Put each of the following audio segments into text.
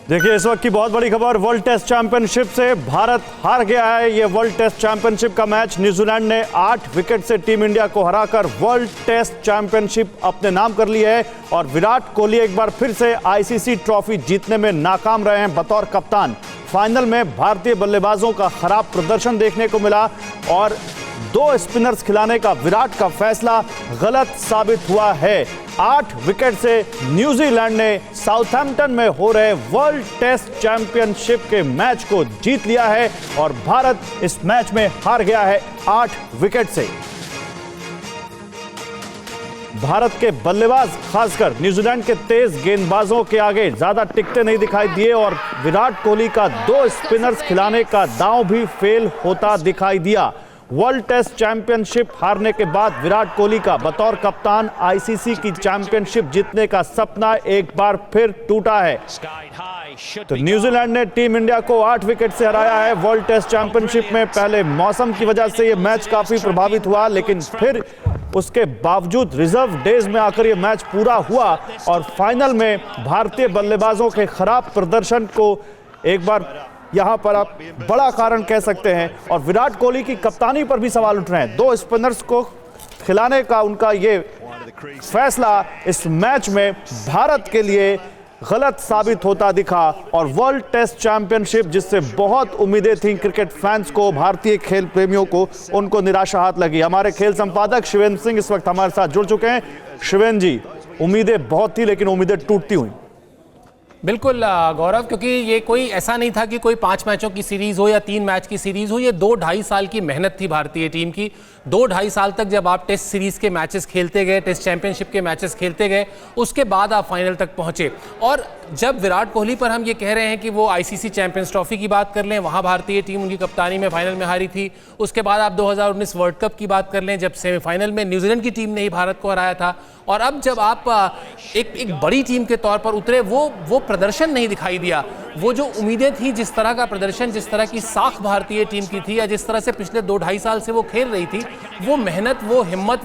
देखिए इस वक्त की बहुत बड़ी खबर वर्ल्ड टेस्ट चैंपियनशिप से भारत हार गया है। ये वर्ल्ड टेस्ट चैंपियनशिप का मैच न्यूजीलैंड ने 8 विकेट से टीम इंडिया को हराकर वर्ल्ड टेस्ट चैंपियनशिप अपने नाम कर ली है। और विराट कोहली एक बार फिर से आईसीसी ट्रॉफी जीतने में नाकाम रहे हैं बतौर कप्तान। फाइनल में भारतीय बल्लेबाजों का खराब प्रदर्शन देखने को मिला और 2 स्पिनर्स खिलाने का विराट का फैसला गलत साबित हुआ है। 8 विकेट से न्यूजीलैंड ने साउथहैम्पटन में हो रहे वर्ल्ड टेस्ट चैंपियनशिप के मैच को जीत लिया है और भारत इस मैच में हार गया है 8 विकेट से। भारत के बल्लेबाज खासकर न्यूजीलैंड के तेज गेंदबाजों के आगे ज्यादा टिकते नहीं दिखाई दिए और विराट कोहली का 2 स्पिनर्स खिलाने का दांव भी फेल होता दिखाई दिया। वर्ल्ड टेस्ट चैंपियनशिप हारने के बाद विराट कोहली का बतौर कप्तान आईसीसी की चैंपियनशिप जीतने का सपना एक बार फिर टूटा है। तो न्यूजीलैंड ने टीम इंडिया को 8 विकेट से हराया है वर्ल्ड टेस्ट चैंपियनशिप में। पहले मौसम की वजह से यह मैच काफी प्रभावित हुआ, लेकिन फिर उसके बावजूद रिजर्व डेज में आकर यह मैच पूरा हुआ और फाइनल में भारतीय बल्लेबाजों के खराब प्रदर्शन को एक बार यहां पर आप बड़ा कारण कह सकते हैं। और विराट कोहली की कप्तानी पर भी सवाल उठ रहे हैं। 2 स्पिनर्स को खिलाने का उनका ये फैसला इस मैच में भारत के लिए गलत साबित होता दिखा और वर्ल्ड टेस्ट चैंपियनशिप जिससे बहुत उम्मीदें थी क्रिकेट फैंस को, भारतीय खेल प्रेमियों को, उनको निराशा हाथ लगी। हमारे खेल संपादक शिवेंद्र सिंह इस वक्त हमारे साथ जुड़ चुके हैं। शिवेंद्र जी, उम्मीदें बहुत थी लेकिन उम्मीदें टूटती हुई। बिल्कुल गौरव, क्योंकि ये कोई ऐसा नहीं था कि कोई 5 मैचों की सीरीज हो या 3 मैच की सीरीज हो। ये 2-2.5 साल की मेहनत थी भारतीय टीम की। 2-2.5 साल तक जब आप टेस्ट सीरीज के मैचेस खेलते गए, टेस्ट चैंपियनशिप के मैचेस खेलते गए, उसके बाद आप फाइनल तक पहुंचे। और जब विराट कोहली पर हम ये कह रहे हैं कि वो आईसीसी चैंपियंस ट्रॉफी की बात कर लें, वहाँ भारतीय टीम उनकी कप्तानी में फाइनल में हारी थी। उसके बाद आप 2019 वर्ल्ड कप की बात कर लें, जब सेमीफाइनल में न्यूजीलैंड की टीम ने ही भारत को हराया था। और अब जब आप एक बड़ी टीम के तौर पर उतरे, वो प्रदर्शन नहीं दिखाई दिया। वो जो उम्मीदें थी, जिस तरह का प्रदर्शन, जिस तरह की साख भारतीय टीम की थी या जिस तरह से पिछले 2-2.5 साल से वो खेल रही थी, वो मेहनत, वो हिम्मत,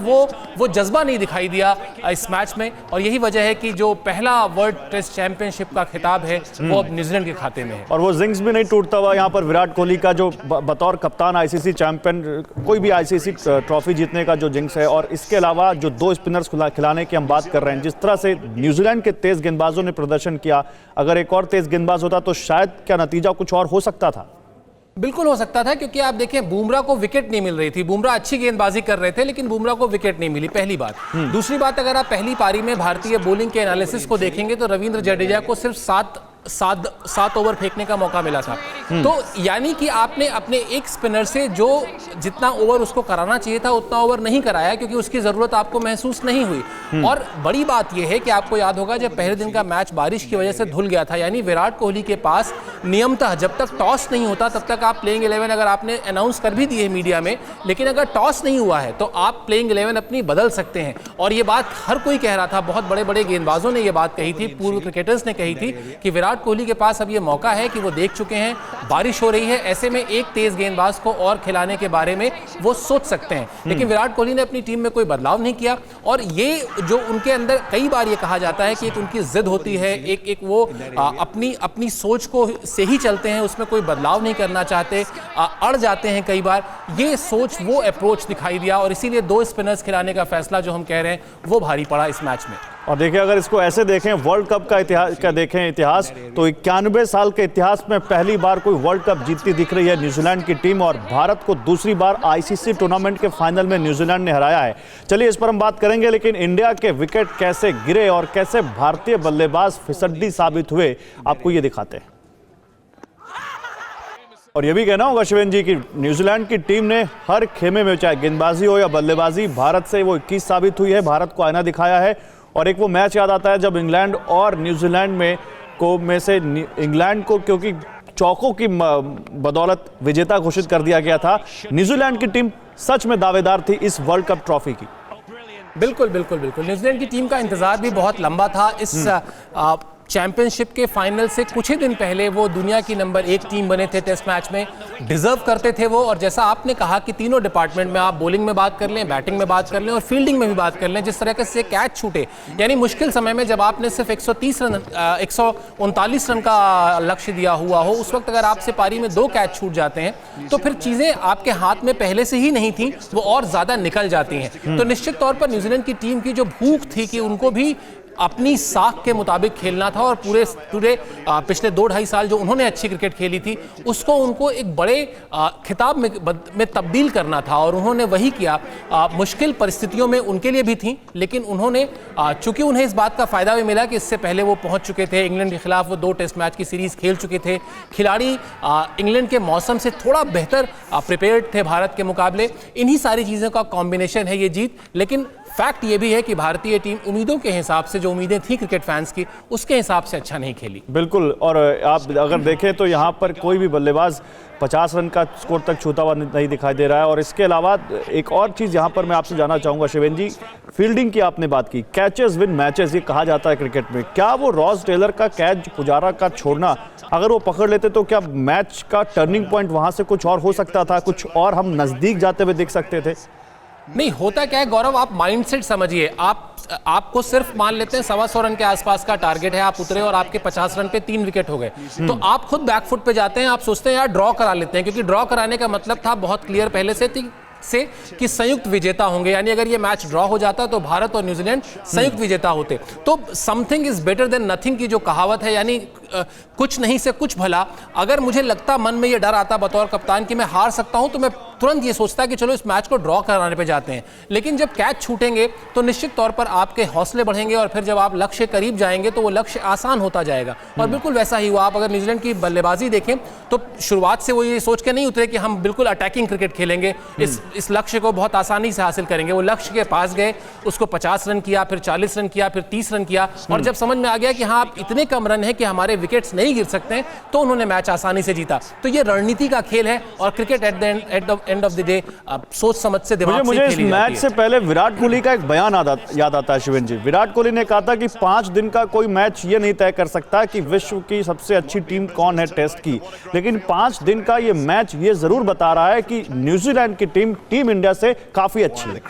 वो जज्बा नहीं दिखाई दिया इस मैच में। और यही वजह है कि जो पहला वर्ल्ड टेस्ट चैंपियनशिप का खिताब है वो अब न्यूजीलैंड के खाते में है। और वो जिंक्स भी नहीं टूटता हुआ यहाँ पर विराट कोहली का जो बतौर कप्तान आईसीसी चैंपियन, कोई भी आईसीसी ट्रॉफी जीतने का जो जिंक्स है। और इसके अलावा जो 2 स्पिनर्स खिलाने की हम बात कर रहे हैं, जिस तरह से न्यूजीलैंड के तेज गेंदबाजों ने प्रदर्शन किया, अगर एक और तेज गेंदबाज होता तो शायद क्या नतीजा कुछ और हो सकता था। बिल्कुल हो सकता था, क्योंकि आप देखें बुमराह को विकेट नहीं मिल रही थी। बुमराह अच्छी गेंदबाजी कर रहे थे लेकिन बुमराह को विकेट नहीं मिली, पहली बात। दूसरी बात, अगर आप पहली पारी में भारतीय बॉलिंग के एनालिसिस को देखेंगे तो रविंद्र जडेजा को सिर्फ 7 ओवर फेंकने का मौका मिला था। तो यानी कि आपने अपने एक स्पिनर से जो जितना ओवर उसको कराना चाहिए था उतना ओवर नहीं कराया, क्योंकि उसकी जरूरत आपको महसूस नहीं हुई। और बड़ी बात यह है कि आपको याद होगा जब पहले दिन का मैच बारिश की वजह से धुल गया था, यानी विराट कोहली के पास नियमतः जब तक टॉस नहीं होता तब तक आप प्लेइंग 11 अगर आपने अनाउंस कर भी दी है मीडिया में, लेकिन अगर टॉस नहीं हुआ है तो आप प्लेइंग 11 अपनी बदल सकते हैं। और ये बात हर कोई कह रहा था, बहुत बड़े बड़े गेंदबाजों ने यह बात कही थी, पूर्व क्रिकेटर्स ने कही थी कि विराट कोहली के पास अब ये मौका है कि वो देख चुके हैं बारिश हो रही है, ऐसे में एक तेज गेंदबाज को और खिलाने के बारे में वो सोच सकते हैं। लेकिन विराट कोहली ने अपनी टीम में कोई बदलाव नहीं किया। और ये जो उनके अंदर कई बार ये कहा जाता है कि एक उनकी जिद होती है, एक वो अपनी सोच को से ही चलते हैं, उसमें कोई बदलाव नहीं करना चाहते, अड़ जाते हैं कई बार। ये सोच, वो अप्रोच दिखाई दिया और इसीलिए 2 स्पिनर्स खिलाने का फैसला जो हम कह रहे हैं वो भारी पड़ा इस मैच में। और देखिए अगर इसको ऐसे देखें, वर्ल्ड कप का इतिहास का देखें इतिहास, तो 91 साल के इतिहास में पहली बार कोई वर्ल्ड कप जीतती दिख रही है न्यूजीलैंड की टीम और भारत को दूसरी बार आईसीसी टूर्नामेंट के फाइनल में न्यूजीलैंड ने हराया है। चलिए इस पर हम बात करेंगे, लेकिन इंडिया के विकेट कैसे गिरे और कैसे भारतीय बल्लेबाज फिसड्डी साबित हुए, आपको ये दिखाते हैं। और ये भी कहना होगा शिवेंद्र जी की न्यूजीलैंड की टीम ने हर खेमे में, चाहे गेंदबाजी हो या बल्लेबाजी, भारत से वो 21 साबित हुई है, भारत को आईना दिखाया है। और एक वो मैच याद आता है जब इंग्लैंड और न्यूजीलैंड में से इंग्लैंड को क्योंकि चौकों की बदौलत विजेता घोषित कर दिया गया था। न्यूजीलैंड की टीम सच में दावेदार थी इस वर्ल्ड कप ट्रॉफी की। बिल्कुल बिल्कुल बिल्कुल, न्यूजीलैंड की टीम का इंतजार भी बहुत लंबा था। इस चैंपियनशिप के फाइनल से कुछ ही दिन पहले वो दुनिया की नंबर 1 टीम बने थे टेस्ट मैच में, डिजर्व करते थे वो। और जैसा आपने कहा कि तीनों डिपार्टमेंट में, आप बॉलिंग में बात कर लें, बैटिंग में बात कर लें और फील्डिंग में भी बात कर लें, जिस तरह से कैच छूटे, यानी मुश्किल समय में जब आपने सिर्फ 139 रन का लक्ष्य दिया हुआ हो, उस वक्त अगर आपसे पारी में 2 कैच छूट जाते हैं तो फिर चीजें आपके हाथ में पहले से ही नहीं थी, वो और ज्यादा निकल जाती हैं। तो निश्चित तौर पर न्यूजीलैंड की टीम की जो भूख थी कि उनको भी अपनी साख के मुताबिक खेलना था और पूरे पिछले 2-2.5 साल जो उन्होंने अच्छी क्रिकेट खेली थी उसको उनको एक बड़े खिताब में तब्दील करना था, और उन्होंने वही किया। मुश्किल परिस्थितियों में उनके लिए भी थी, लेकिन उन्होंने चूंकि उन्हें इस बात का फायदा भी मिला कि इससे पहले वो पहुंच चुके थे इंग्लैंड के खिलाफ, वो 2 टेस्ट मैच की सीरीज खेल चुके थे। खिलाड़ी इंग्लैंड के मौसम से थोड़ा बेहतर प्रिपेयर्ड थे भारत के मुकाबले। इन्हीं सारी चीज़ों का कॉम्बिनेशन है ये जीत। लेकिन फैक्ट ये भी है कि भारतीय टीम उम्मीदों के हिसाब से, जो उम्मीदें थी क्रिकेट फैंस की, उसके हिसाब से अच्छा नहीं खेली। बिल्कुल, और आप अगर देखें तो यहाँ पर कोई भी बल्लेबाज 50 रन का स्कोर तक छूता हुआ नहीं दिखाई दे रहा है। और इसके अलावा एक और चीज़ यहाँ पर मैं आपसे जानना चाहूँगा शिवेन जी, फील्डिंग की आपने बात की, कैचेस विन मैचेस ये कहा जाता है क्रिकेट में। क्या वो रॉस टेलर का कैच पुजारा का छोड़ना, अगर वो पकड़ लेते तो क्या मैच का टर्निंग पॉइंट वहाँ से कुछ और हो सकता था, कुछ और हम नज़दीक जाते हुए देख सकते थे? नहीं, होता क्या है गौरव, आप माइंडसेट समझिए। आपको सिर्फ मान लेते हैं 125 रन के आसपास का टारगेट है, आप उतरे और आपके 50 रन पे 3 विकेट हो गए, तो आप खुद बैकफुट पे जाते हैं, आप सोचते हैं यार ड्रॉ करा लेते हैं, क्योंकि ड्रॉ कराने का मतलब था बहुत क्लियर पहले से कि संयुक्त विजेता होंगे, यानी अगर ये मैच ड्रॉ हो जाता तो भारत और न्यूजीलैंड संयुक्त विजेता होते। तो something is better than nothing की जो कहावत है, यानी कुछ नहीं से कुछ भला। अगर मुझे लगता, मन में ये डर आता बतौर कप्तान कि मैं हार सकता हूं, तो मैं तुरंत ये सोचता कि चलो इस मैच को ड्रॉ कराने पे जाते हैं। लेकिन जब कैच छूटेंगे तो निश्चित तौर पर आपके हौसले बढ़ेंगे और फिर जब आप लक्ष्य करीब जाएंगे तो वो लक्ष्य आसान होता जाएगा। और बिल्कुल वैसा ही हुआ। आप अगर न्यूजीलैंड की बल्लेबाजी देखें तो शुरुआत से वो ये सोच के नहीं उतरे कि हम बिल्कुल अटैकिंग क्रिकेट खेलेंगे, इस लक्ष्य को बहुत आसानी से हासिल करेंगे। वो लक्ष्य के पास गए, उसको 50 रन किया, फिर 40 रन किया, फिर 30 रन किया, और जब समझ में आ गया कि हाँ आप इतने कम रन है कि हमारे विकेट्स नहीं गिर सकते हैं, तो उन्होंने मैच आसानी से जीता। तो ये रणनीति का खेल है और cricket at the end of the day सोच समझ से, दिमाग से मुझे इस खेली जाती मैच से पहले विराट कोहली का एक बयान याद आता है शिवेन जी। विराट कोहली ने कहा था कि 5 दिन का कोई मैच ये नहीं तय कर सकता कि विश्व की सबसे अच्छी टीम कौन है टेस्ट की, लेकिन 5 दिन का ये मैच ये जरूर बता रहा है कि न्यूजीलैंड की टीम इंडिया से काफी अच्छी है।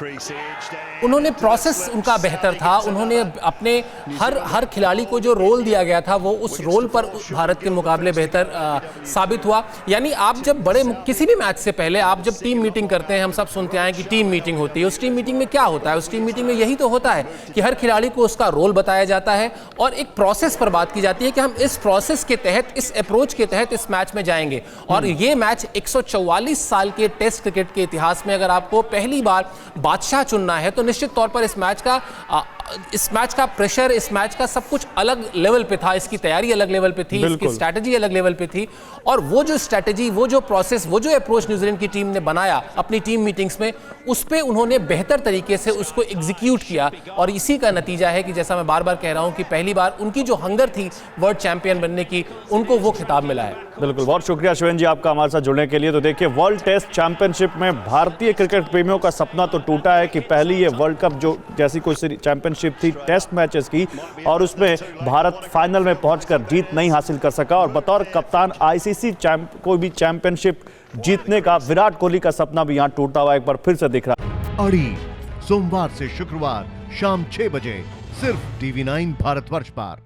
उन्होंने प्रोसेस उनका बेहतर था, उन्होंने अपने हर खिलाड़ी को जो रोल दिया गया था वो उस रोल पर भारत के मुकाबले बेहतर साबित हुआ। यानी आप जब किसी भी मैच से पहले आप जब टीम मीटिंग करते हैं, हम सब सुनते हैं कि टीम मीटिंग होती है, उस टीम मीटिंग में क्या होता है? उस टीम मीटिंग में यही तो होता है कि हर खिलाड़ी को उसका रोल बताया जाता है और एक प्रोसेस पर बात की जाती है कि हम इस प्रोसेस के तहत, इस अप्रोच के तहत इस मैच में जाएंगे। और ये मैच 144 साल के टेस्ट क्रिकेट के इतिहास में अगर आपको पहली बार बादशाह चुनना है तो निश्चित तौर पर इस मैच का प्रेशर, इस मैच का सब कुछ अलग लेवल पे था, इसकी तैयारी अलग लेवल पे थी, इसकी स्ट्रैटेजी अलग लेवल पे थी। और वो जो स्ट्रैटेजी, वो जो प्रोसेस, वो जो अप्रोच न्यूजीलैंड की टीम ने बनाया अपनी टीम मीटिंग्स में, उस पे उन्होंने बेहतर तरीके से उसको एग्जीक्यूट किया। और इसी का नतीजा है कि जैसा मैं बार बार कह रहा हूं कि पहली बार उनकी जो हंगर थी वर्ल्ड चैंपियन बनने की, उनको वो खिताब मिला है। बिल्कुल, बहुत शुक्रिया शिवेन जी आपका हमारे साथ जुड़ने के लिए। तो देखिए, वर्ल्ड टेस्ट चैंपियनशिप में भारतीय क्रिकेट प्रेमियों का सपना तो टूटा है कि पहली ये वर्ल्ड कप जो जैसी कोई चैंपियनशिप थी टेस्ट मैचेस की, और उसमें भारत फाइनल में पहुंचकर जीत नहीं हासिल कर सका। और बतौर कप्तान आईसीसी कोई भी चैंपियनशिप जीतने का विराट कोहली का सपना भी यहां टूटा हुआ एक बार फिर से दिख रहा है। अड़ी सोमवार से शुक्रवार शाम 6 बजे सिर्फ TV9 भारतवर्ष पर।